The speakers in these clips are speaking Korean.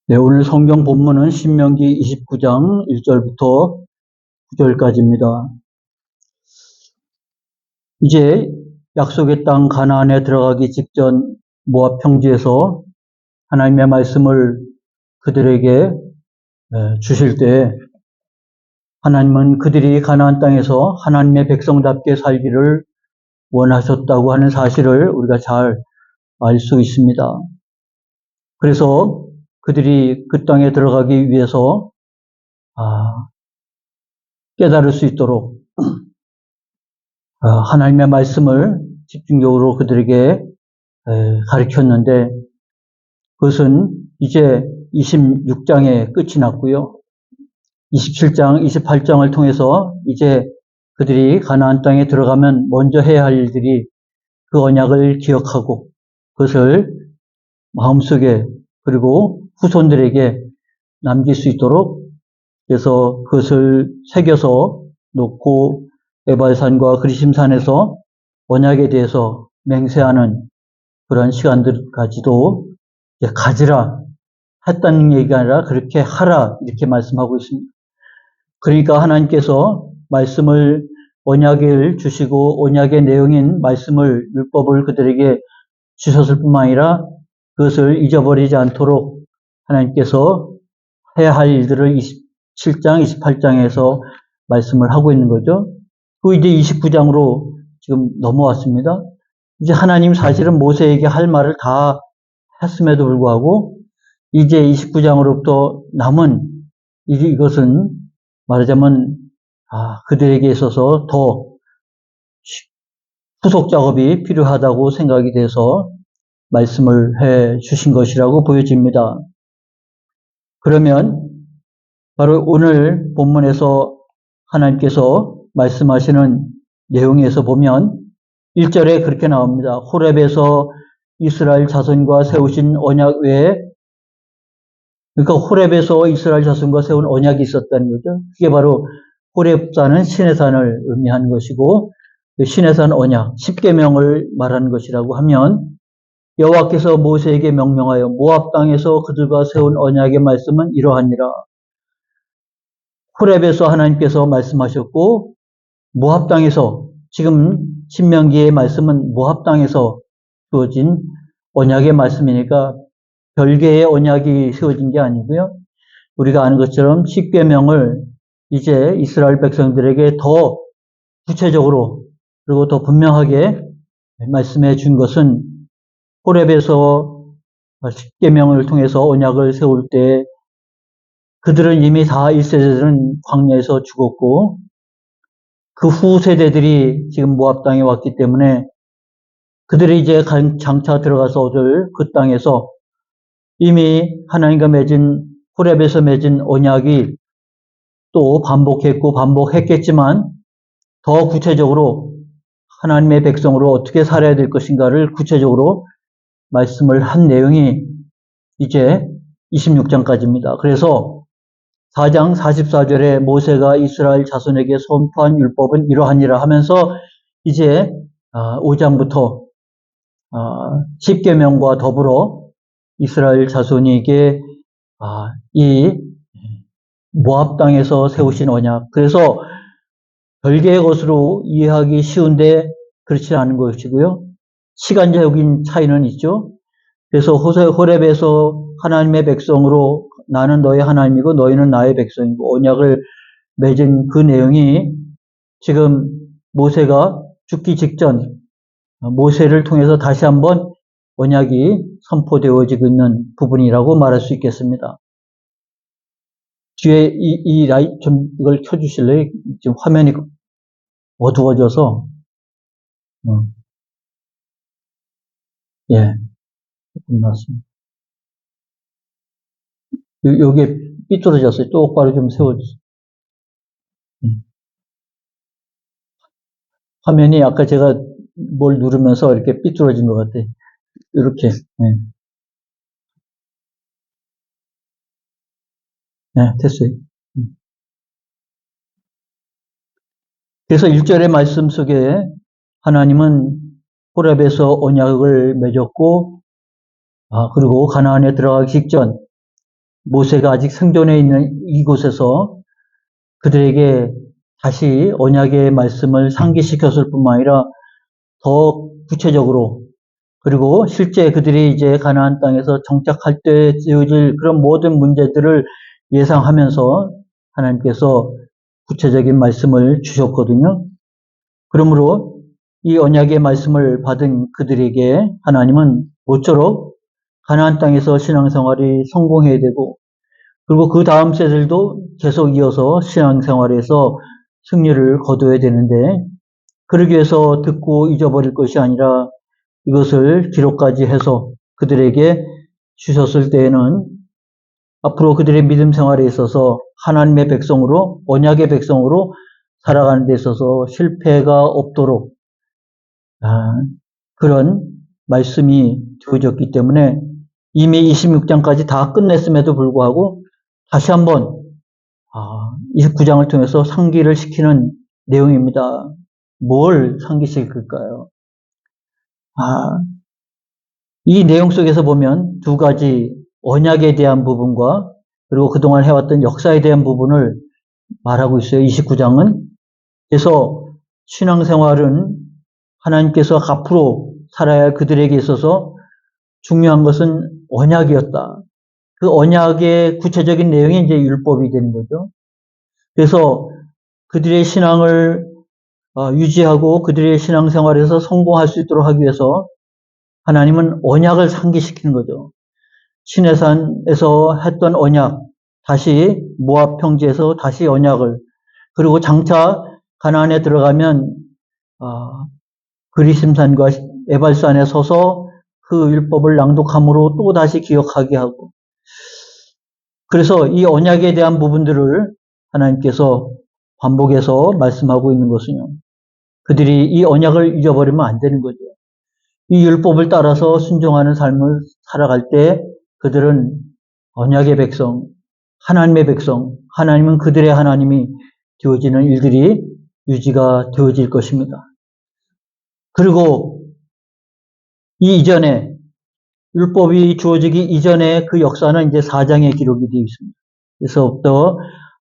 네, 오늘 성경 본문은 신명기 29장 1절부터 9절까지입니다. 이제 약속의 땅 가나안에 들어가기 직전 모압 평지에서 하나님의 말씀을 그들에게 주실 때 하나님은 그들이 가나안 땅에서 하나님의 백성답게 살기를 원하셨다고 하는 사실을 우리가 잘 알 수 있습니다. 그래서 그들이 그 땅에 들어가기 위해서 깨달을 수 있도록 하나님의 말씀을 집중적으로 그들에게 가르쳤는데 그것은 이제 26장에 끝이 났고요. 27장, 28장을 통해서 이제 그들이 가나안 땅에 들어가면 먼저 해야 할 일들이 그 언약을 기억하고 그것을 마음속에 그리고 후손들에게 남길 수 있도록 그래서 그것을 새겨서 놓고 에발산과 그리심산에서 언약에 대해서 맹세하는 그런 시간들까지도 이제 가지라 했다는 얘기가 아니라 그렇게 하라 이렇게 말씀하고 있습니다. 그러니까 하나님께서 말씀을 언약을 주시고 언약의 내용인 말씀을 율법을 그들에게 주셨을 뿐만 아니라 그것을 잊어버리지 않도록 하나님께서 해야 할 일들을 27장, 28장에서 말씀을 하고 있는 거죠. 그 이제 29장으로 지금 넘어왔습니다. 이제 하나님 사실은 모세에게 할 말을 다 했음에도 불구하고 이제 29장으로부터 남은 이것은 말하자면 그들에게 있어서 더 후속 작업이 필요하다고 생각이 돼서 말씀을 해 주신 것이라고 보여집니다. 그러면 바로 오늘 본문에서 하나님께서 말씀하시는 내용에서 보면 1절에 그렇게 나옵니다. 호렙에서 이스라엘 자손과 세우신 언약 외에 그러니까 호렙에서 이스라엘 자손과 세운 언약이 있었다는 거죠. 그게 바로 호렙산은 시내산을 의미하는 것이고 시내산 언약, 10계명을 말하는 것이라고 하면 여호와께서 모세에게 명령하여 모압 땅에서 그들과 세운 언약의 말씀은 이러하니라. 호렙에서 하나님께서 말씀하셨고 모압 땅에서 지금 신명기의 말씀은 모압 땅에서 주어진 언약의 말씀이니까 별개의 언약이 세워진 게 아니고요. 우리가 아는 것처럼 10계명을 이제 이스라엘 백성들에게 더 구체적으로 그리고 더 분명하게 말씀해 준 것은 호렙에서 10계명을 통해서 언약을 세울 때 그들은 이미 다 1세대들은 광야에서 죽었고 그 후 세대들이 지금 모압 땅에 왔기 때문에 그들이 이제 장차 들어가서 얻을 그 땅에서 이미 하나님과 맺은 호렙에서 맺은 언약이 또 반복했겠지만 더 구체적으로 하나님의 백성으로 어떻게 살아야 될 것인가를 구체적으로 말씀을 한 내용이 이제 26장까지입니다. 그래서 4장 44절에 모세가 이스라엘 자손에게 선포한 율법은 이러하니라 하면서 이제 5장부터 10계명과 더불어 이스라엘 자손에게 이 모압 땅에서 세우신 언약 그래서 별개의 것으로 이해하기 쉬운데 그렇지 않은 것이고요. 시간적인 차이는 있죠. 그래서 호렙에서 하나님의 백성으로 나는 너의 하나님이고 너희는 나의 백성이고 언약을 맺은 그 내용이 지금 모세가 죽기 직전 모세를 통해서 다시 한번 언약이 선포되어지고 있는 부분이라고 말할 수 있겠습니다. 뒤에 이 라이트 좀 이걸 켜주실래요? 지금 화면이 어두워져서 예, 끝났습니다. 요게 삐뚤어졌어요. 똑바로 좀 세워주세요. 화면이 아까 제가 뭘 누르면서 이렇게 삐뚤어진 것 같아요. 이렇게. 네, 됐어요. 그래서 1절의 말씀 속에 하나님은 호렙에서 언약을 맺었고, 그리고 가나안에 들어가기 직전 모세가 아직 생존해 있는 이곳에서 그들에게 다시 언약의 말씀을 상기시켰을 뿐만 아니라 더 구체적으로, 그리고 실제 그들이 이제 가나안 땅에서 정착할 때 지어질 그런 모든 문제들을 예상하면서 하나님께서 구체적인 말씀을 주셨거든요. 그러므로 이 언약의 말씀을 받은 그들에게 하나님은 모쪼록 가나안 땅에서 신앙생활이 성공해야 되고, 그리고 그 다음 세대들도 계속 이어서 신앙생활에서 승리를 거둬야 되는데, 그러기 위해서 듣고 잊어버릴 것이 아니라 이것을 기록까지 해서 그들에게 주셨을 때에는 앞으로 그들의 믿음 생활에 있어서 하나님의 백성으로, 언약의 백성으로 살아가는 데 있어서 실패가 없도록 그런 말씀이 되어졌기 때문에 이미 26장까지 다 끝냈음에도 불구하고 다시 한번 29장을 통해서 상기를 시키는 내용입니다. 뭘 상기시킬까요? 이 내용 속에서 보면 두 가지 언약에 대한 부분과 그리고 그동안 해왔던 역사에 대한 부분을 말하고 있어요. 29장은. 그래서 신앙생활은 하나님께서 앞으로 살아야 할 그들에게 있어서 중요한 것은 언약이었다. 그 언약의 구체적인 내용이 이제 율법이 되는 거죠. 그래서 그들의 신앙을 유지하고 그들의 신앙생활에서 성공할 수 있도록 하기 위해서 하나님은 언약을 상기시키는 거죠. 시내산에서 했던 언약, 다시 모압 평지에서 다시 언약을, 그리고 장차 가나안에 들어가면 그리심산과 에발산에 서서 그 율법을 낭독함으로 또 다시 기억하게 하고, 그래서 이 언약에 대한 부분들을 하나님께서 반복해서 말씀하고 있는 것은요, 그들이 이 언약을 잊어버리면 안 되는 거죠. 이 율법을 따라서 순종하는 삶을 살아갈 때 그들은 언약의 백성, 하나님의 백성, 하나님은 그들의 하나님이 되어지는 일들이 유지가 되어질 것입니다. 그리고 이 이전에 율법이 주어지기 이전에 그 역사는 이제 4장에 기록이 되어 있습니다. 그래서부터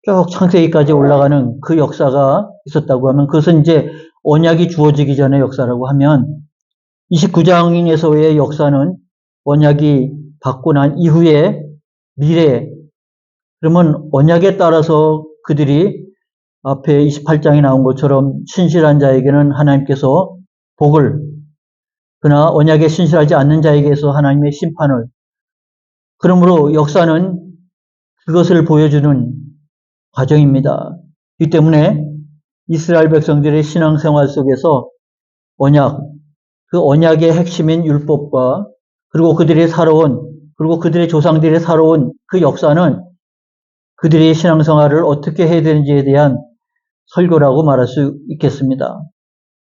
쭉 창세기까지 올라가는 그 역사가 있었다고 하면 그것은 이제 언약이 주어지기 전의 역사라고 하면 29장에서의 역사는 언약이 받고 난 이후에 미래, 그러면 언약에 따라서 그들이 앞에 28장에 나온 것처럼 신실한 자에게는 하나님께서 복을, 그러나 언약에 신실하지 않는 자에게서 하나님의 심판을, 그러므로 역사는 그것을 보여주는 과정입니다. 이 때문에 이스라엘 백성들의 신앙생활 속에서 언약, 그 언약의 핵심인 율법과 그리고 그들이 살아온, 그리고 그들의 조상들이 살아온 그 역사는 그들의 신앙생활을 어떻게 해야 되는지에 대한 설교라고 말할 수 있겠습니다.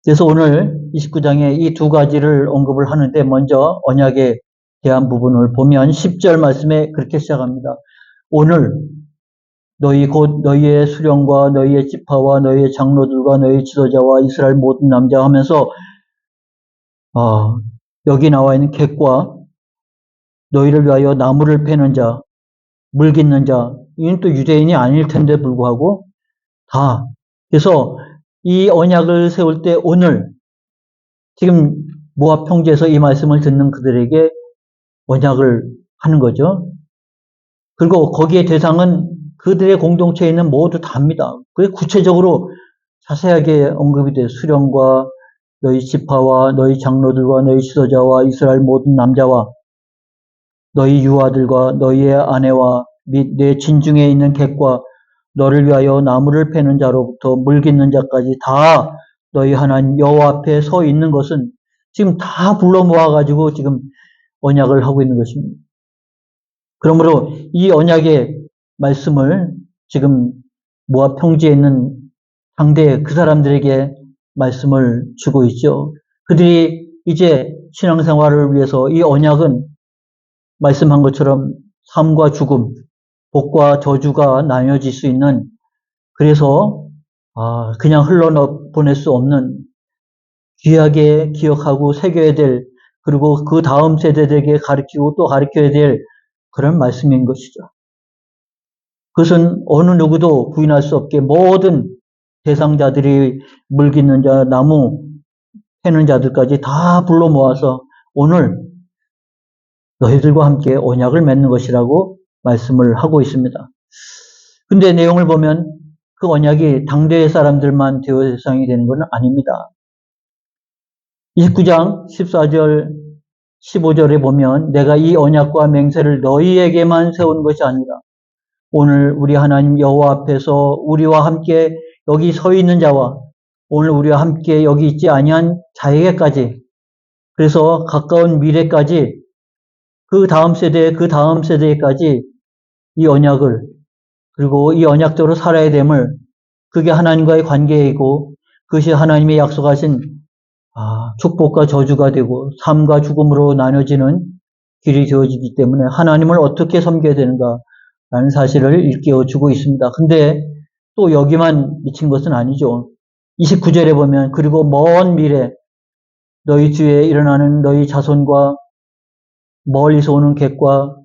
그래서 오늘 29장에 이 두 가지를 언급을 하는데, 먼저 언약에 대한 부분을 보면 10절 말씀에 그렇게 시작합니다. 오늘 너희 곧 너희의 수령과 너희의 지파와 너희의 장로들과 너희의 지도자와 이스라엘 모든 남자 하면서 여기 나와 있는 객과 너희를 위하여 나무를 패는 자, 물 깃는 자, 이건 또 유대인이 아닐 텐데 불구하고 다. 그래서 이 언약을 세울 때 오늘 지금 모압 평지에서 이 말씀을 듣는 그들에게 언약을 하는 거죠. 그리고 거기에 대상은 그들의 공동체에 있는 모두 다입니다. 그게 구체적으로 자세하게 언급이 돼요. 수령과 너희 지파와 너희 장로들과 너희 지도자와 이스라엘 모든 남자와 너희 유아들과 너희의 아내와 및 내 진중에 있는 객과 너를 위하여 나무를 패는 자로부터 물 깃는 자까지 다 너희 하나님 여호와 앞에 서 있는 것은 지금 다 불러 모아가지고 지금 언약을 하고 있는 것입니다. 그러므로 이 언약의 말씀을 지금 모압 평지에 있는 상대 그 사람들에게 말씀을 주고 있죠. 그들이 이제 신앙생활을 위해서 이 언약은 말씀한 것처럼 삶과 죽음, 복과 저주가 나뉘어질 수 있는, 그래서 그냥 흘러보낼 수 없는 귀하게 기억하고 새겨야 될, 그리고 그 다음 세대들에게 가르치고 또 가르쳐야 될 그런 말씀인 것이죠. 그것은 어느 누구도 부인할 수 없게 모든 대상자들이 물 깃는 자, 나무 해는 자들까지 다 불러 모아서 오늘 너희들과 함께 언약을 맺는 것이라고 말씀을 하고 있습니다. 근데 내용을 보면 그 언약이 당대의 사람들만 대상이 되는 것은 아닙니다. 29장 14절 15절에 보면 내가 이 언약과 맹세를 너희에게만 세운 것이 아니라 오늘 우리 하나님 여호와 앞에서 우리와 함께 여기 서 있는 자와 오늘 우리와 함께 여기 있지 아니한 자에게까지 그래서 가까운 미래까지 그 다음 세대까지 이 언약을 그리고 이 언약대로 살아야 됨을 그게 하나님과의 관계이고 그것이 하나님의 약속하신 축복과 저주가 되고 삶과 죽음으로 나눠지는 길이 되어지기 때문에 하나님을 어떻게 섬겨야 되는가라는 사실을 일깨워주고 있습니다. 근데 또 여기만 미친 것은 아니죠. 29절에 보면 그리고 먼 미래 너희 뒤에 일어나는 너희 자손과 멀리서 오는 객과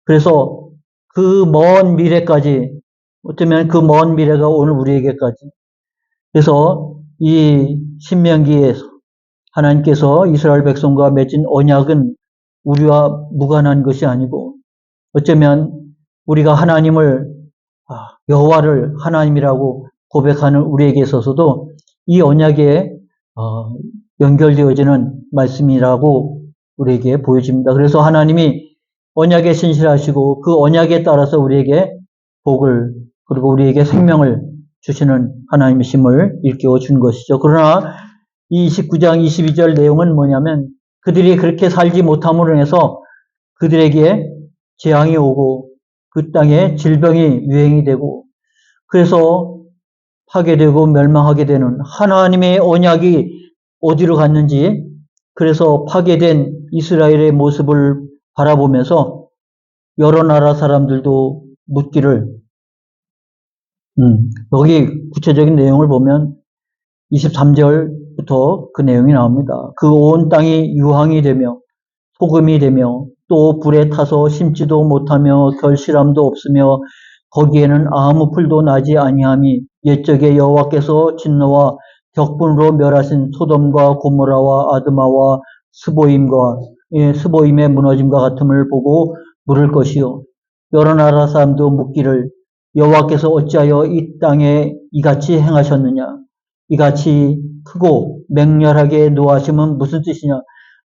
그래서 그 먼 미래까지 어쩌면 그 먼 미래가 오늘 우리에게까지 그래서 이 신명기에서 하나님께서 이스라엘 백성과 맺은 언약은 우리와 무관한 것이 아니고 어쩌면 우리가 하나님을 여호와를 하나님이라고 고백하는 우리에게 있어서도 이 언약에 연결되어지는 말씀이라고 우리에게 보여집니다. 그래서 하나님이 언약에 신실하시고 그 언약에 따라서 우리에게 복을 그리고 우리에게 생명을 주시는 하나님이심을 일깨워 준 것이죠. 그러나 이 29장 22절 내용은 뭐냐면 그들이 그렇게 살지 못함으로 인해서 그들에게 재앙이 오고 그 땅에 질병이 유행이 되고 그래서 파괴되고 멸망하게 되는 하나님의 언약이 어디로 갔는지 그래서 파괴된 이스라엘의 모습을 바라보면서 여러 나라 사람들도 묻기를 여기 구체적인 내용을 보면 23절부터 그 내용이 나옵니다. 그 온 땅이 유황이 되며 소금이 되며 또 불에 타서 심지도 못하며 결실함도 없으며 거기에는 아무 풀도 나지 아니함이 옛적에 여호와께서 진노와 격분으로 멸하신 소돔과 고모라와 아드마와 스보임의 무너짐과 같음을 보고 물을 것이요 여러 나라 사람도 묻기를 여호와께서 어찌하여 이 땅에 이같이 행하셨느냐 이같이 크고 맹렬하게 노하심은 무슨 뜻이냐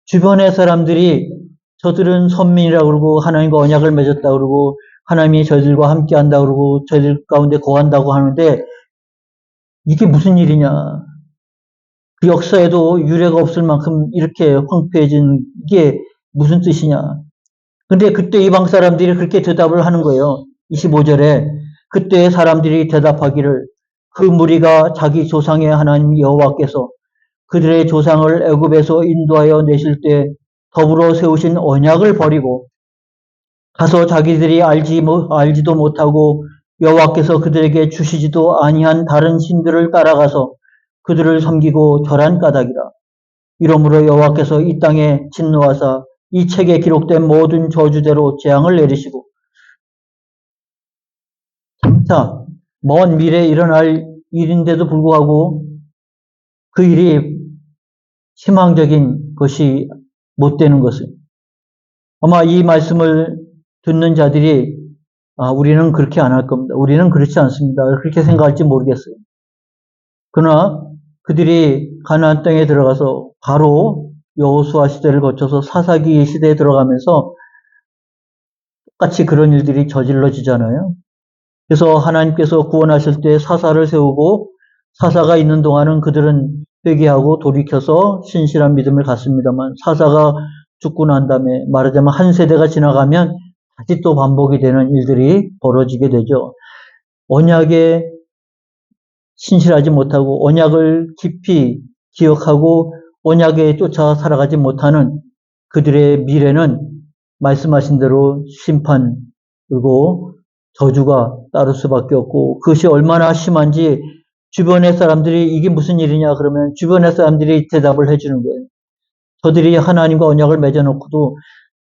주변의 사람들이 저들은 선민이라고 그러고 하나님과 언약을 맺었다 그러고 하나님이 저희들과 함께 한다 그러고 저희들 가운데 거한다고 하는데 이게 무슨 일이냐 그 역사에도 유례가 없을 만큼 이렇게 황폐해진 이게 무슨 뜻이냐 근데 그때 이방 사람들이 그렇게 대답을 하는 거예요. 25절에 그때 사람들이 대답하기를 그 무리가 자기 조상의 하나님 여호와께서 그들의 조상을 애굽에서 인도하여 내실 때 더불어 세우신 언약을 버리고 가서 자기들이 알지도 못하고 여호와께서 그들에게 주시지도 아니한 다른 신들을 따라가서 그들을 섬기고 절한 까닭이라. 이러므로 여호와께서 이 땅에 진노하사 이 책에 기록된 모든 저주대로 재앙을 내리시고 장차 먼 미래에 일어날 일인데도 불구하고 그 일이 희망적인 것이 못 되는 것을 아마 이 말씀을 듣는 자들이 우리는 그렇게 안 할 겁니다. 우리는 그렇지 않습니다. 그렇게 생각할지 모르겠어요. 그러나 그들이 가나안 땅에 들어가서 바로 여호수아 시대를 거쳐서 사사기 시대에 들어가면서 똑같이 그런 일들이 저질러지잖아요. 그래서 하나님께서 구원하실 때 사사를 세우고 사사가 있는 동안은 그들은 회개하고 돌이켜서 신실한 믿음을 갖습니다만 사사가 죽고 난 다음에 말하자면 한 세대가 지나가면 다시 또 반복이 되는 일들이 벌어지게 되죠. 언약에 신실하지 못하고 언약을 깊이 기억하고 언약에 쫓아 살아가지 못하는 그들의 미래는 말씀하신 대로 심판 그리고 저주가 따를 수밖에 없고 그것이 얼마나 심한지 주변의 사람들이 이게 무슨 일이냐 그러면 주변의 사람들이 대답을 해주는 거예요. 저들이 하나님과 언약을 맺어놓고도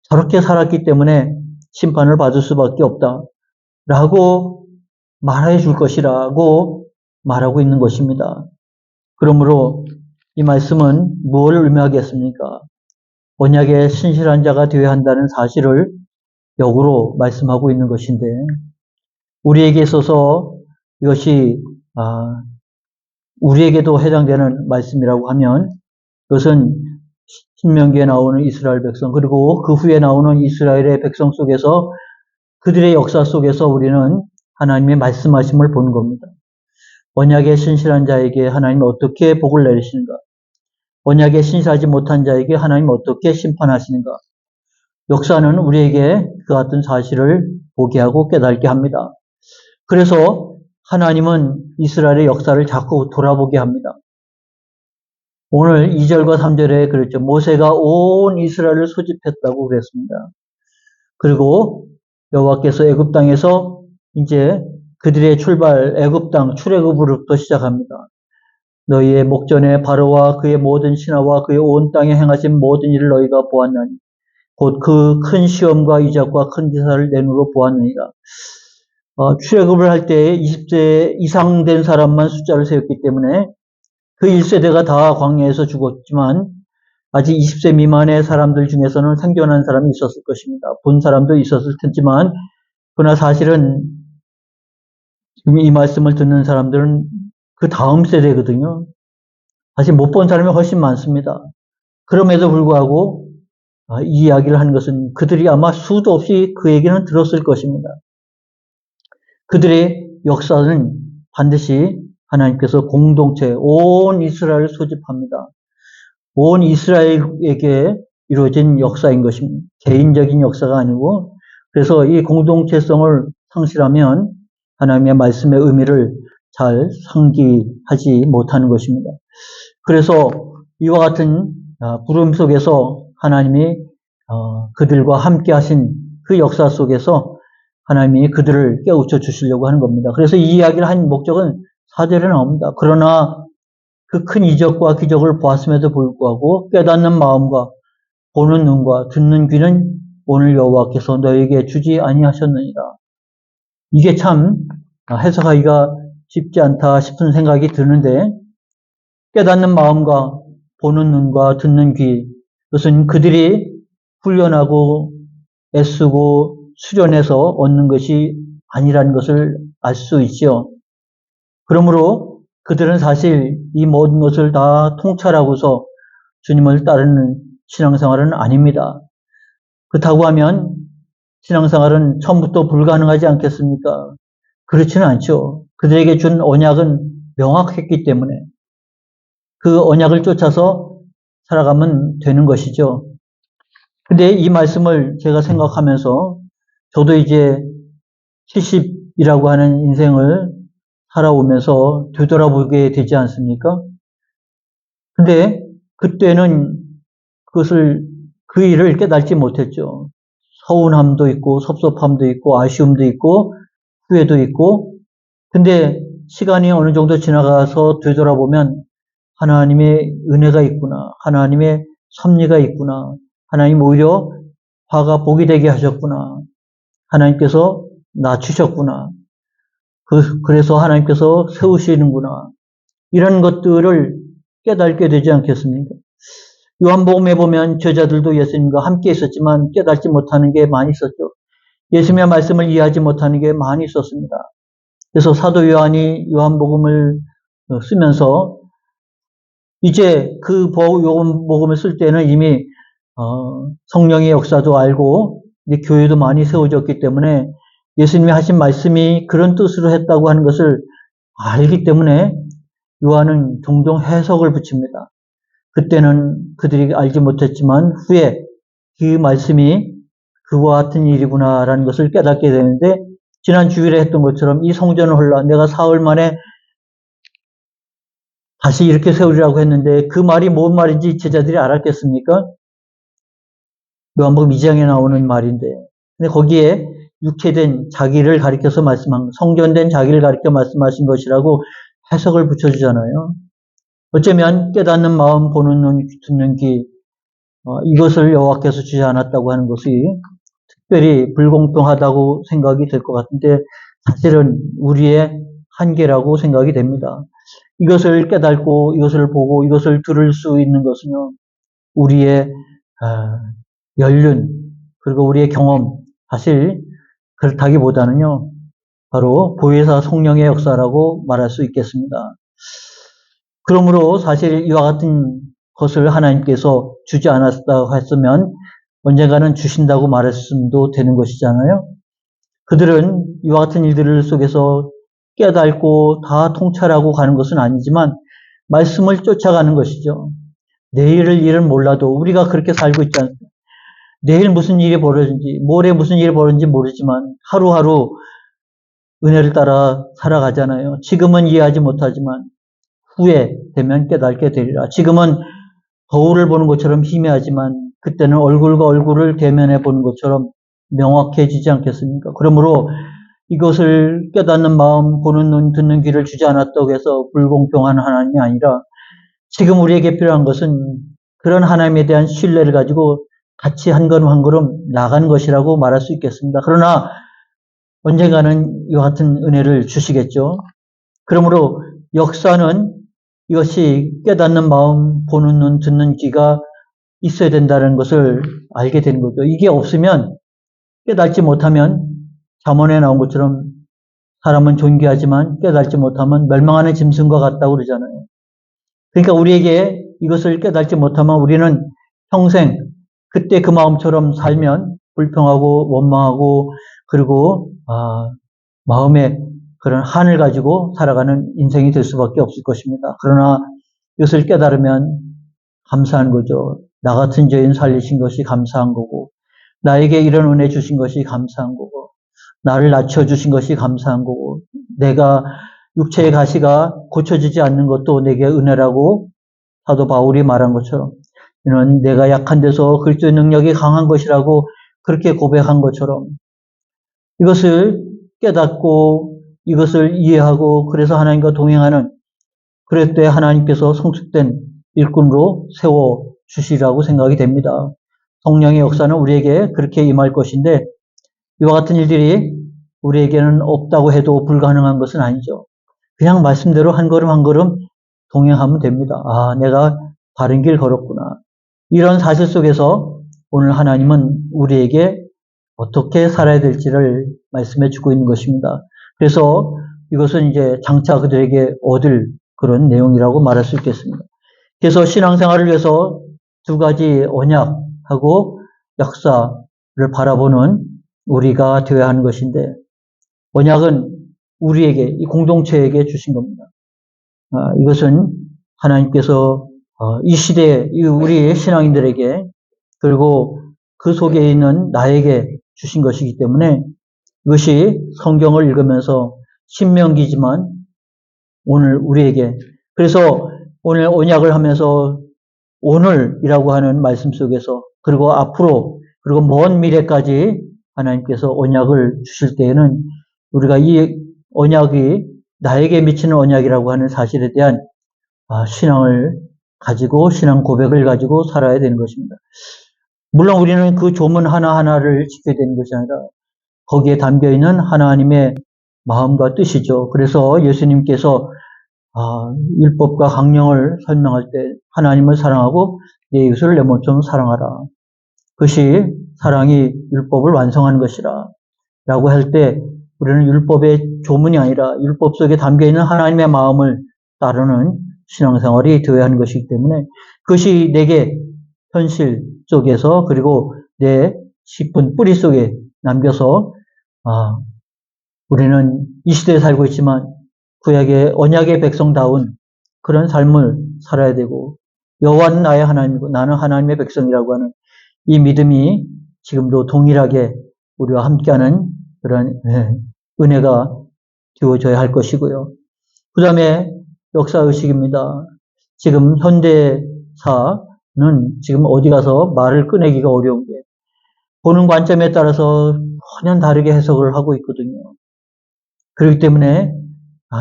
저렇게 살았기 때문에 심판을 받을 수밖에 없다. 라고 말해 줄 것이라고 말하고 있는 것입니다. 그러므로 이 말씀은 무엇을 의미하겠습니까? 언약의 신실한 자가 되어야 한다는 사실을 역으로 말씀하고 있는 것인데, 우리에게 있어서 이것이 우리에게도 해당되는 말씀이라고 하면, 그것은 신명기에 나오는 이스라엘 백성, 그리고 그 후에 나오는 이스라엘의 백성 속에서, 그들의 역사 속에서 우리는 하나님의 말씀하심을 보는 겁니다. 언약의 신실한 자에게 하나님은 어떻게 복을 내리시는가? 언약에 신실하지 못한 자에게 하나님은 어떻게 심판하시는가? 역사는 우리에게 그 같은 사실을 보게 하고 깨닫게 합니다. 그래서 하나님은 이스라엘의 역사를 자꾸 돌아보게 합니다. 오늘 2절과 3절에 그랬죠. 모세가 온 이스라엘을 소집했다고 그랬습니다. 그리고 여호와께서 애굽 땅에서 이제 그들의 출발, 애굽 땅 출애굽으로부터 시작합니다. 너희의 목전에 바로와 그의 모든 신하와 그의 온 땅에 행하신 모든 일을 너희가 보았나니 곧 그 큰 시험과 이적과 큰 기사를 내 눈으로 보았느니라. 출애굽을 할 때 20세 이상 된 사람만 숫자를 세웠기 때문에 그 1세대가 다 광야에서 죽었지만 아직 20세 미만의 사람들 중에서는 생존한 사람이 있었을 것입니다. 본 사람도 있었을 테지만 그러나 사실은 지금 이 말씀을 듣는 사람들은 그 다음 세대거든요. 사실 못 본 사람이 훨씬 많습니다. 그럼에도 불구하고 이 이야기를 하는 것은 그들이 아마 수도 없이 그 얘기는 들었을 것입니다. 그들의 역사는 반드시 하나님께서 공동체, 온 이스라엘을 소집합니다. 온 이스라엘에게 이루어진 역사인 것입니다. 개인적인 역사가 아니고, 그래서 이 공동체성을 상실하면 하나님의 말씀의 의미를 잘 상기하지 못하는 것입니다. 그래서 이와 같은 부름 속에서 하나님이 그들과 함께 하신 그 역사 속에서 하나님이 그들을 깨우쳐 주시려고 하는 겁니다. 그래서 이 이야기를 한 목적은 4절에 나옵니다. 그러나 그 큰 이적과 기적을 보았음에도 불구하고 깨닫는 마음과 보는 눈과 듣는 귀는 오늘 여호와께서 너에게 주지 아니하셨느니라. 이게 참 해석하기가 쉽지 않다 싶은 생각이 드는데, 깨닫는 마음과 보는 눈과 듣는 귀, 그것은 그들이 훈련하고 애쓰고 수련해서 얻는 것이 아니라는 것을 알 수 있죠. 그러므로 그들은 사실 이 모든 것을 다 통찰하고서 주님을 따르는 신앙생활은 아닙니다. 그렇다고 하면 신앙생활은 처음부터 불가능하지 않겠습니까? 그렇지는 않죠. 그들에게 준 언약은 명확했기 때문에 그 언약을 쫓아서 살아가면 되는 것이죠. 근데 이 말씀을 제가 생각하면서 저도 이제 70이라고 하는 인생을 살아오면서 되돌아보게 되지 않습니까? 근데 그때는 그 일을 깨닫지 못했죠. 서운함도 있고 섭섭함도 있고 아쉬움도 있고 후회도 있고, 근데 시간이 어느 정도 지나가서 되돌아보면 하나님의 은혜가 있구나, 하나님의 섭리가 있구나, 하나님 오히려 화가 복이 되게 하셨구나, 하나님께서 낮추셨구나, 그래서 하나님께서 세우시는구나, 이런 것들을 깨닫게 되지 않겠습니까? 요한복음에 보면 제자들도 예수님과 함께 있었지만 깨닫지 못하는 게 많이 있었죠. 예수님의 말씀을 이해하지 못하는 게 많이 있었습니다. 그래서 사도 요한이 요한복음을 쓰면서 이제 그 요한복음을 쓸 때는 이미 성령의 역사도 알고 이제 교회도 많이 세워졌기 때문에 예수님이 하신 말씀이 그런 뜻으로 했다고 하는 것을 알기 때문에 요한은 종종 해석을 붙입니다. 그때는 그들이 알지 못했지만 후에 그 말씀이 그와 같은 일이구나라는 것을 깨닫게 되는데, 지난 주일에 했던 것처럼 이 성전을 홀라 내가 사흘 만에 다시 이렇게 세우리라고 했는데 그 말이 뭔 말인지 제자들이 알았겠습니까? 요한복음 2장에 나오는 말인데, 근데 거기에 육체된 자기를 가리켜서 말씀한, 성전된 자기를 가리켜 말씀하신 것이라고 해석을 붙여주잖아요. 어쩌면 깨닫는 마음, 보는 눈, 듣는 귀, 이것을 여호와께서 주지 않았다고 하는 것이 특별히 불공평하다고 생각이 될 것 같은데, 사실은 우리의 한계라고 생각이 됩니다. 이것을 깨닫고 이것을 보고 이것을 들을 수 있는 것은요, 우리의 연륜 그리고 우리의 경험, 사실 그렇다기보다는요, 바로 보혜사 성령의 역사라고 말할 수 있겠습니다. 그러므로 사실 이와 같은 것을 하나님께서 주지 않았다고 했으면 언젠가는 주신다고 말했음도 되는 것이잖아요. 그들은 이와 같은 일들 속에서 깨닫고 다 통찰하고 가는 것은 아니지만 말씀을 쫓아가는 것이죠. 내일을 일은 몰라도 우리가 그렇게 살고 있지 않습니까? 내일 무슨 일이 벌어진지, 모레 무슨 일이 벌어진지 모르지만 하루하루 은혜를 따라 살아가잖아요. 지금은 이해하지 못하지만 후에 되면 깨닫게 되리라. 지금은 거울을 보는 것처럼 희미하지만 그때는 얼굴과 얼굴을 대면해 보는 것처럼 명확해지지 않겠습니까? 그러므로 이것을 깨닫는 마음, 보는 눈, 듣는 귀를 주지 않았다고 해서 불공평한 하나님이 아니라 지금 우리에게 필요한 것은 그런 하나님에 대한 신뢰를 가지고 같이 한 걸음 한 걸음 나간 것이라고 말할 수 있겠습니다. 그러나 언젠가는 이와 같은 은혜를 주시겠죠. 그러므로 역사는 이것이 깨닫는 마음, 보는 눈, 듣는 귀가 있어야 된다는 것을 알게 되는 거죠. 이게 없으면, 깨닫지 못하면 잠언에 나온 것처럼 사람은 존귀하지만 깨닫지 못하면 멸망하는 짐승과 같다고 그러잖아요. 그러니까 우리에게 이것을 깨닫지 못하면 우리는 평생 그때 그 마음처럼 살면 불평하고 원망하고 그리고 마음에 그런 한을 가지고 살아가는 인생이 될 수밖에 없을 것입니다. 그러나 이것을 깨달으면 감사한 거죠. 나 같은 죄인 살리신 것이 감사한 거고, 나에게 이런 은혜 주신 것이 감사한 거고, 나를 낮춰주신 것이 감사한 거고, 내가 육체의 가시가 고쳐지지 않는 것도 내게 은혜라고 사도 바울이 말한 것처럼, 이는 내가 약한 데서 그리스도의 능력이 강한 것이라고 그렇게 고백한 것처럼, 이것을 깨닫고 이것을 이해하고 그래서 하나님과 동행하는, 그럴 때 하나님께서 성숙된 일꾼으로 세워주시라고 생각이 됩니다. 성령의 역사는 우리에게 그렇게 임할 것인데 이와 같은 일들이 우리에게는 없다고 해도 불가능한 것은 아니죠. 그냥 말씀대로 한 걸음 한 걸음 동행하면 됩니다. 내가 바른 길 걸었구나. 이런 사실 속에서 오늘 하나님은 우리에게 어떻게 살아야 될지를 말씀해 주고 있는 것입니다. 그래서 이것은 이제 장차 그들에게 얻을 그런 내용이라고 말할 수 있겠습니다. 그래서 신앙생활을 위해서 두 가지 언약하고 역사를 바라보는 우리가 되어야 하는 것인데, 언약은 우리에게, 이 공동체에게 주신 겁니다. 이것은 하나님께서 이 시대에 우리 신앙인들에게 그리고 그 속에 있는 나에게 주신 것이기 때문에 이것이 성경을 읽으면서 신명기지만 오늘 우리에게, 그래서 오늘 언약을 하면서 오늘이라고 하는 말씀 속에서 그리고 앞으로 그리고 먼 미래까지 하나님께서 언약을 주실 때에는 우리가 이 언약이 나에게 미치는 언약이라고 하는 사실에 대한 신앙을 가지고 신앙 고백을 가지고 살아야 되는 것입니다. 물론 우리는 그 조문 하나하나를 지켜야 되는 것이 아니라 거기에 담겨있는 하나님의 마음과 뜻이죠. 그래서 예수님께서 율법과 강령을 설명할 때 하나님을 사랑하고 내 이웃을 내 몸처럼 사랑하라. 그것이 사랑이 율법을 완성하는 것이라 라고 할 때 우리는 율법의 조문이 아니라 율법 속에 담겨있는 하나님의 마음을 따르는 신앙생활이 되어야 하는 것이기 때문에 그것이 내게 현실 속에서 그리고 내 깊은 뿌리 속에 남겨서 우리는 이 시대에 살고 있지만 구약의 언약의 백성다운 그런 삶을 살아야 되고 여호와는 나의 하나님이고 나는 하나님의 백성이라고 하는 이 믿음이 지금도 동일하게 우리와 함께하는 그런 은혜가 되어져야 할 것이고요. 그 다음에 역사의식입니다. 지금 현대사는 지금 어디 가서 말을 꺼내기가 어려운 게 보는 관점에 따라서 전혀 다르게 해석을 하고 있거든요. 그렇기 때문에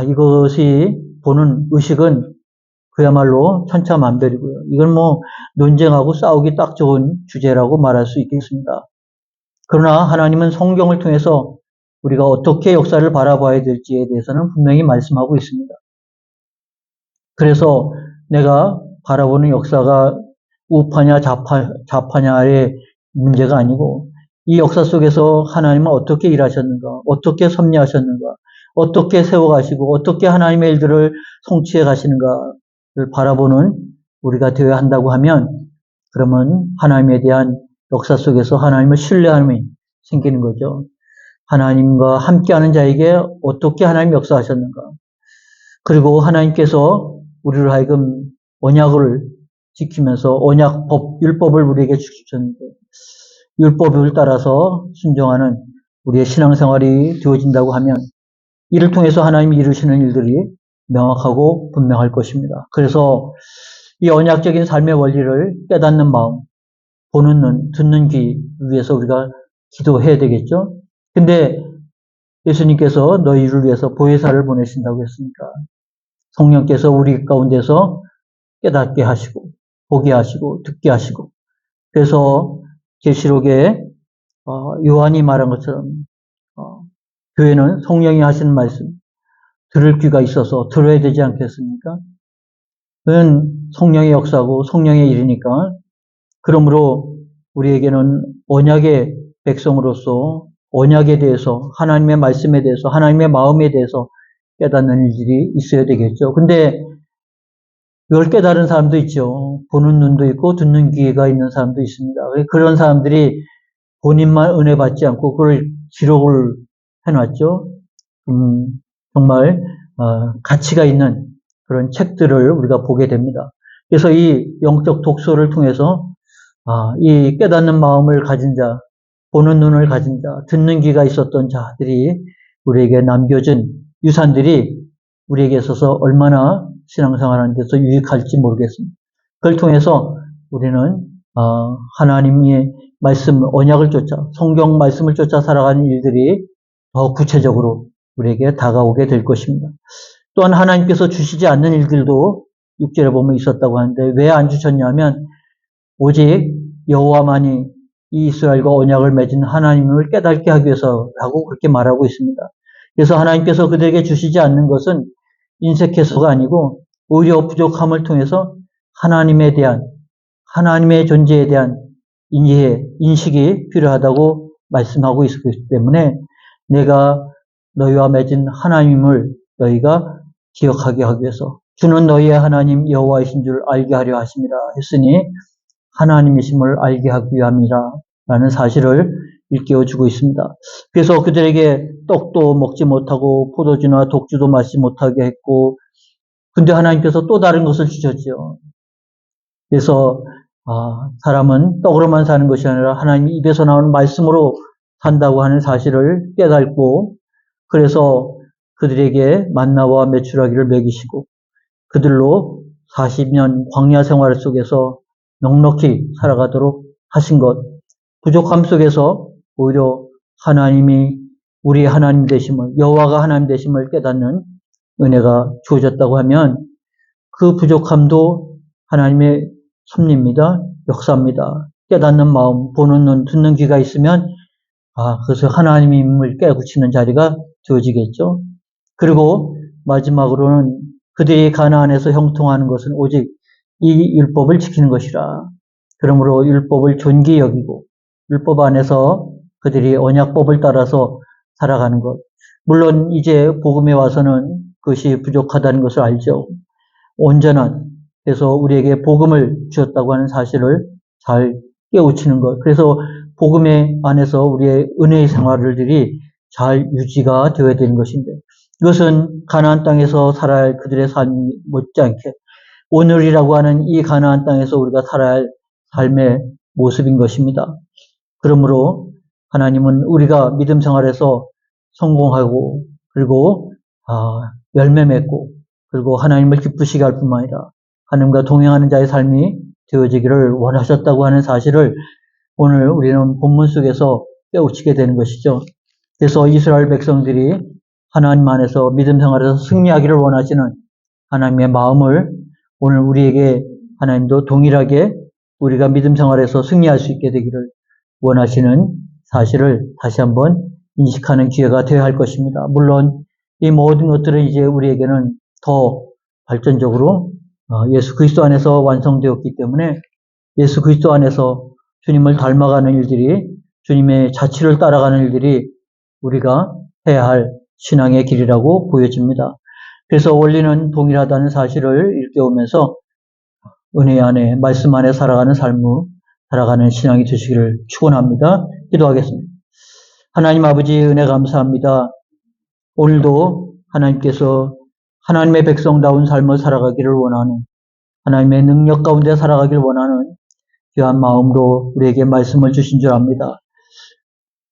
이것이 보는 의식은 그야말로 천차만별이고요. 이건 논쟁하고 싸우기 딱 좋은 주제라고 말할 수 있겠습니다. 그러나 하나님은 성경을 통해서 우리가 어떻게 역사를 바라봐야 될지에 대해서는 분명히 말씀하고 있습니다. 그래서 내가 바라보는 역사가 우파냐 좌파냐의 문제가 아니고 이 역사 속에서 하나님은 어떻게 일하셨는가, 어떻게 섭리하셨는가, 어떻게 세워가시고 어떻게 하나님의 일들을 성취해 가시는가를 바라보는 우리가 되어야 한다고 하면 그러면 하나님에 대한 역사 속에서 하나님을 신뢰함이 생기는 거죠. 하나님과 함께하는 자에게 어떻게 하나님 역사하셨는가. 그리고 하나님께서 우리를 하여금 언약을 지키면서 언약법, 율법을 우리에게 주셨는데 율법을 따라서 순종하는 우리의 신앙생활이 되어진다고 하면 이를 통해서 하나님이 이루시는 일들이 명확하고 분명할 것입니다. 그래서 이 언약적인 삶의 원리를 깨닫는 마음, 보는 눈, 듣는 귀 위해서 우리가 기도해야 되겠죠. 근데 예수님께서 너희를 위해서 보혜사를 보내신다고 했으니까 성령께서 우리 가운데서 깨닫게 하시고 보게 하시고 듣게 하시고 그래서 계시록에 요한이 말한 것처럼 교회는 성령이 하시는 말씀 들을 귀가 있어서 들어야 되지 않겠습니까? 그건 성령의 역사고 성령의 일이니까 그러므로 우리에게는 언약의 백성으로서 언약에 대해서 하나님의 말씀에 대해서 하나님의 마음에 대해서 깨닫는 일들이 있어야 되겠죠. 근데 이걸 깨달은 사람도 있죠. 보는 눈도 있고 듣는 귀가 있는 사람도 있습니다. 그런 사람들이 본인만 은혜 받지 않고 그걸 기록을 해놨죠. 정말 가치가 있는 그런 책들을 우리가 보게 됩니다. 그래서 이 영적 독서를 통해서 이 깨닫는 마음을 가진 자, 보는 눈을 가진 자, 듣는 귀가 있었던 자들이 우리에게 남겨준 유산들이 우리에게 있어서 얼마나 신앙생활하는 데서 유익할지 모르겠습니다. 그걸 통해서 우리는 하나님의 말씀, 언약을 쫓아 성경 말씀을 쫓아 살아가는 일들이 더 구체적으로 우리에게 다가오게 될 것입니다. 또한 하나님께서 주시지 않는 일들도 6절에 보면 있었다고 하는데 왜 안 주셨냐면 오직 여호와만이 이 이스라엘과 언약을 맺은 하나님을 깨닫게 하기 위해서라고 그렇게 말하고 있습니다. 그래서 하나님께서 그들에게 주시지 않는 것은 인색해서가 아니고 오히려 부족함을 통해서 하나님에 대한 하나님의 존재에 대한 인식이 필요하다고 말씀하고 있기 때문에 내가 너희와 맺은 하나님을 너희가 기억하게 하기 위해서 주는 너희의 하나님 여호와이신 줄 알게 하려 하심이라 했으니 하나님이심을 알게 하기 위함이라 라는 사실을 일깨워주고 있습니다. 그래서 그들에게 떡도 먹지 못하고 포도주나 독주도 마시지 못하게 했고 근데 하나님께서 또 다른 것을 주셨죠. 그래서 사람은 떡으로만 사는 것이 아니라 하나님 입에서 나오는 말씀으로 산다고 하는 사실을 깨닫고 그래서 그들에게 만나와 메추라기를 먹이시고 그들로 40년 광야 생활 속에서 넉넉히 살아가도록 하신 것 부족함 속에서 오히려 하나님이 우리의 하나님 되심을 여호와가 하나님 되심을 깨닫는 은혜가 주어졌다고 하면 그 부족함도 하나님의 섭리입니다. 역사입니다. 깨닫는 마음, 보는 눈, 듣는 귀가 있으면 그것을 하나님임을 깨우치는 자리가 되어지겠죠. 그리고 마지막으로는 그들이 가나안에서 형통하는 것은 오직 이 율법을 지키는 것이라. 그러므로 율법을 존귀히 여기고 율법 안에서 그들이 언약법을 따라서 살아가는 것. 물론 이제 복음에 와서는 그것이 부족하다는 것을 알죠. 온전한 그래서 우리에게 복음을 주었다고 하는 사실을 잘 깨우치는 것. 그래서 복음의 안에서 우리의 은혜의 생활들이 잘 유지가 되어야 되는 것인데 이것은 가나안 땅에서 살아야 할 그들의 삶 못지않게 오늘이라고 하는 이 가나안 땅에서 우리가 살아야 할 삶의 모습인 것입니다. 그러므로 하나님은 우리가 믿음 생활에서 성공하고 그리고 열매 맺고 그리고 하나님을 기쁘시게 할 뿐만 아니라 하나님과 동행하는 자의 삶이 되어지기를 원하셨다고 하는 사실을 오늘 우리는 본문 속에서 깨우치게 되는 것이죠. 그래서 이스라엘 백성들이 하나님 안에서 믿음 생활에서 승리하기를 원하시는 하나님의 마음을 오늘 우리에게 하나님도 동일하게 우리가 믿음 생활에서 승리할 수 있게 되기를 원하시는 사실을 다시 한번 인식하는 기회가 되어야 할 것입니다. 물론 이 모든 것들은 이제 우리에게는 더 발전적으로 예수 그리스도 안에서 완성되었기 때문에 예수 그리스도 안에서 주님을 닮아가는 일들이, 주님의 자취를 따라가는 일들이 우리가 해야 할 신앙의 길이라고 보여집니다. 그래서 원리는 동일하다는 사실을 일깨우면서 은혜 안에, 말씀 안에 살아가는 삶을 살아가는 신앙이 되시기를 축원합니다. 기도하겠습니다. 하나님 아버지, 은혜 감사합니다. 오늘도 하나님께서 하나님의 백성다운 삶을 살아가기를 원하는, 하나님의 능력 가운데 살아가기를 원하는 귀한 마음으로 우리에게 말씀을 주신 줄 압니다.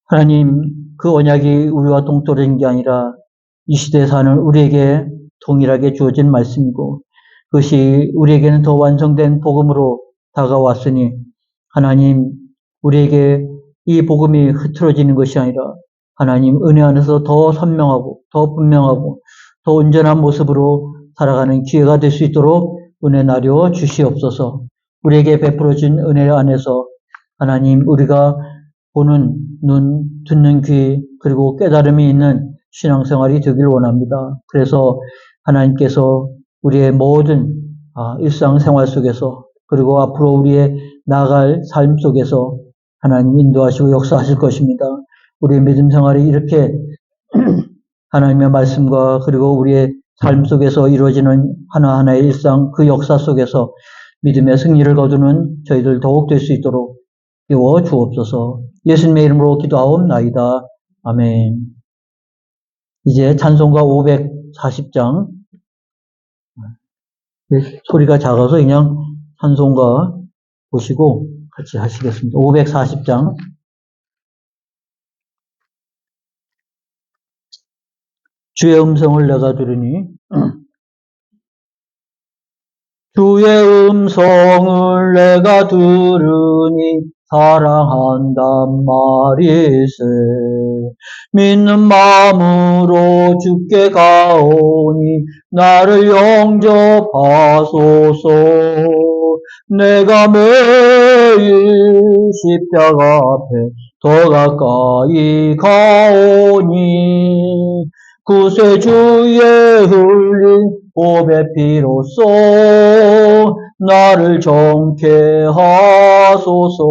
하나님, 그 언약이 우리와 동떨어진 게 아니라 이 시대에 사는 우리에게 동일하게 주어진 말씀이고, 그것이 우리에게는 더 완성된 복음으로 다가왔으니, 하나님, 우리에게 이 복음이 흐트러지는 것이 아니라 하나님 은혜 안에서 더 선명하고 더 분명하고 더 온전한 모습으로 살아가는 기회가 될 수 있도록 은혜 나려 주시옵소서. 우리에게 베풀어진 은혜 안에서 하나님, 우리가 보는 눈, 듣는 귀, 그리고 깨달음이 있는 신앙생활이 되길 원합니다. 그래서 하나님께서 우리의 모든 일상생활 속에서, 그리고 앞으로 우리의 나아갈 삶 속에서 하나님 인도하시고 역사하실 것입니다. 우리의 믿음 생활이 이렇게 하나님의 말씀과 그리고 우리의 삶 속에서 이루어지는 하나하나의 일상, 그 역사 속에서 믿음의 승리를 거두는 저희들 더욱 될 수 있도록 깨워 주옵소서. 예수님의 이름으로 기도하옵나이다. 아멘. 이제 찬송가 540장, 소리가 작아서 그냥 찬송가 보시고 같이 하시겠습니다. 540장. 주의 음성을 내가 들으니, 주의 음성을 내가 들으니 사랑한단 말일세. 믿는 마음으로 주께 가오니 나를 영접하소서. 내가 매일 십자가 앞에 더 가까이 가오니 구세주의 흘린 보배 피로써 나를 정케 하소서.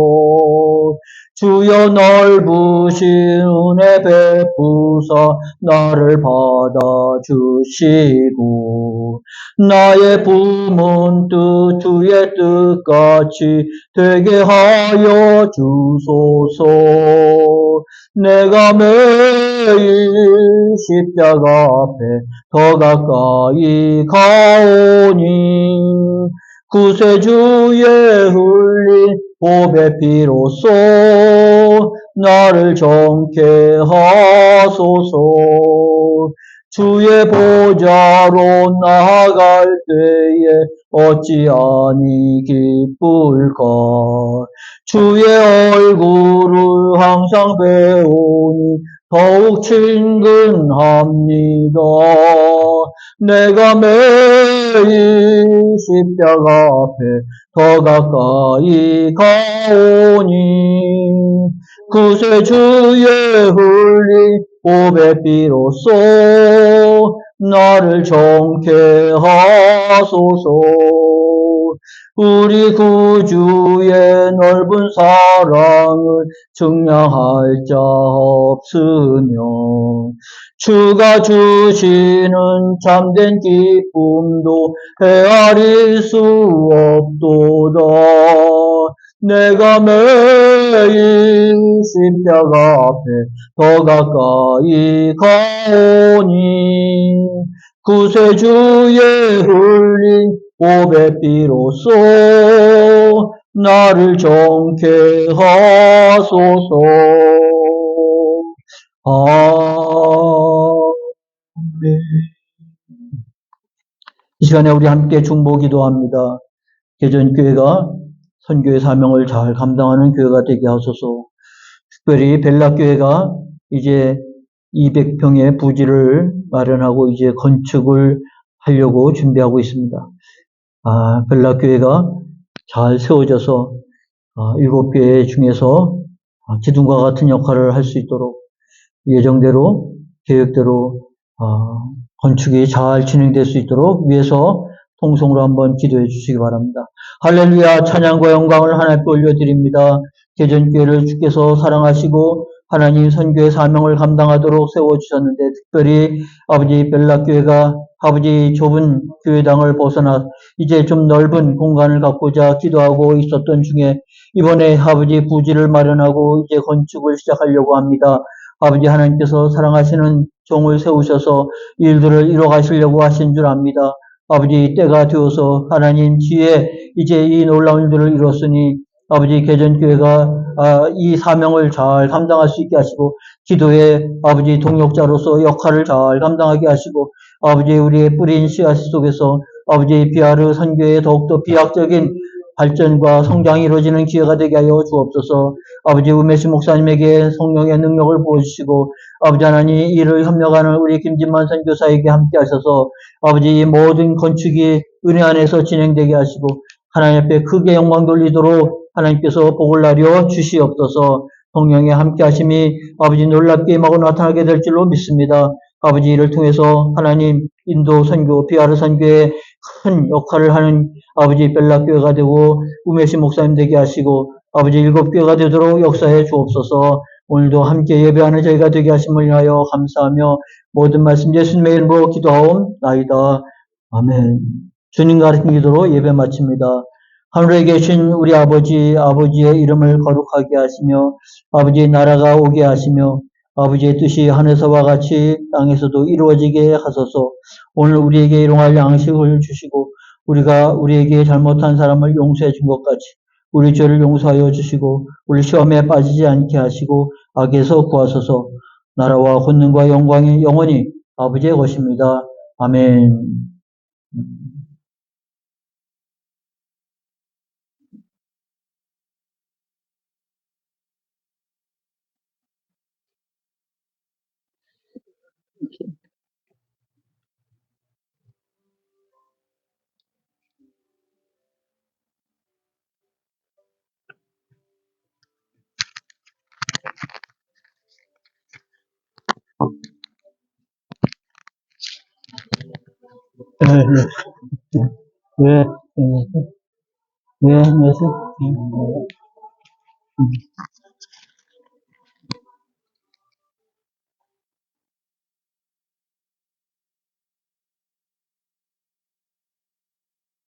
주여 넓으신 은혜 베푸사 나를 받아주시고 나의 품은 뜻 주의 뜻같이 되게 하여 주소서. 내가 매일 십자가 앞에 더 가까이 가오니 구세주의 흘린 보배 피로써 나를 정케 하소서. 주의 보좌로 나아갈 때에 어찌하니 기쁠까. 주의 얼굴을 항상 배우니 더욱 친근합니다. 내가 매일 십자가 앞에 더 가까이 가오니 구세주의 흘린 보배 피로써 나를 정케 하소서. 우리 구주의 넓은 사랑을 증량할 자 없으며 주가 주시는 참된 기쁨도 헤아릴 수 없도다. 내가 매일 십자가 앞에 더 가까이 가오니 구세주의 흘린 보배 피로써 나를 정케 하소서. 아멘. 이 시간에 우리 함께 중보 기도합니다. 개전교회가 선교의 사명을 잘 감당하는 교회가 되게 하소서. 특별히 벨락교회가 이제 200평의 부지를 마련하고 이제 건축을 하려고 준비하고 있습니다. 벨락교회가 잘 세워져서 7교회 중에서 기둥과 같은 역할을 할 수 있도록 예정대로, 계획대로 건축이 잘 진행될 수 있도록 위해서 통성으로 한번 기도해 주시기 바랍니다. 할렐루야, 찬양과 영광을 하나님께 올려드립니다. 개전교회를 주께서 사랑하시고 하나님 선교의 사명을 감당하도록 세워주셨는데, 특별히 아버지 벨락교회가 아버지 좁은 교회당을 벗어나 이제 좀 넓은 공간을 갖고자 기도하고 있었던 중에 이번에 아버지 부지를 마련하고 이제 건축을 시작하려고 합니다. 아버지 하나님께서 사랑하시는 종을 세우셔서 일들을 이뤄 가시려고 하신 줄 압니다. 아버지 때가 되어서 하나님 뒤에 이제 이 놀라운 일들을 이뤘으니 아버지 개전교회가 이 사명을 잘 감당할 수 있게 하시고 기도의 아버지 동역자로서 역할을 잘 감당하게 하시고 아버지 우리의 뿌린 씨앗 속에서 아버지 비아르 선교의 더욱더 비약적인 발전과 성장이 이루어지는 기회가 되게 하여 주옵소서. 아버지 우메시 목사님에게 성령의 능력을 부어주시고 아버지 하나님 이를 협력하는 우리 김진만 선교사에게 함께 하셔서 아버지 모든 건축이 은혜 안에서 진행되게 하시고 하나님 앞에 크게 영광 돌리도록 하나님께서 복을 나려 주시옵소서. 성령의 함께 하심이 아버지 놀랍게 임하고 나타나게 될 줄로 믿습니다. 아버지 이를 통해서 하나님 인도 선교, 비아르 선교의 큰 역할을 하는 아버지 벨락교회가 되고 우메시 목사님 되게 하시고 아버지 일곱 교회가 되도록 역사해 주옵소서. 오늘도 함께 예배하는 저희가 되게 하심을 위하여 감사하며 모든 말씀 예수님의 이름으로 기도하옵나이다. 아멘. 주님 가르친 기도로 예배 마칩니다. 하늘에 계신 우리 아버지, 아버지의 이름을 거룩하게 하시며 아버지의 나라가 오게 하시며 아버지의 뜻이 하늘에서와 같이 땅에서도 이루어지게 하소서. 오늘 우리에게 일용할 양식을 주시고 우리가 우리에게 잘못한 사람을 용서해 준 것 같이 우리 죄를 용서하여 주시고 우리 시험에 빠지지 않게 하시고 악에서 구하소서. 나라와 권능과 영광이 영원히 아버지의 것입니다. 아멘. 네, 네, 네, 네, 네, 네, 네.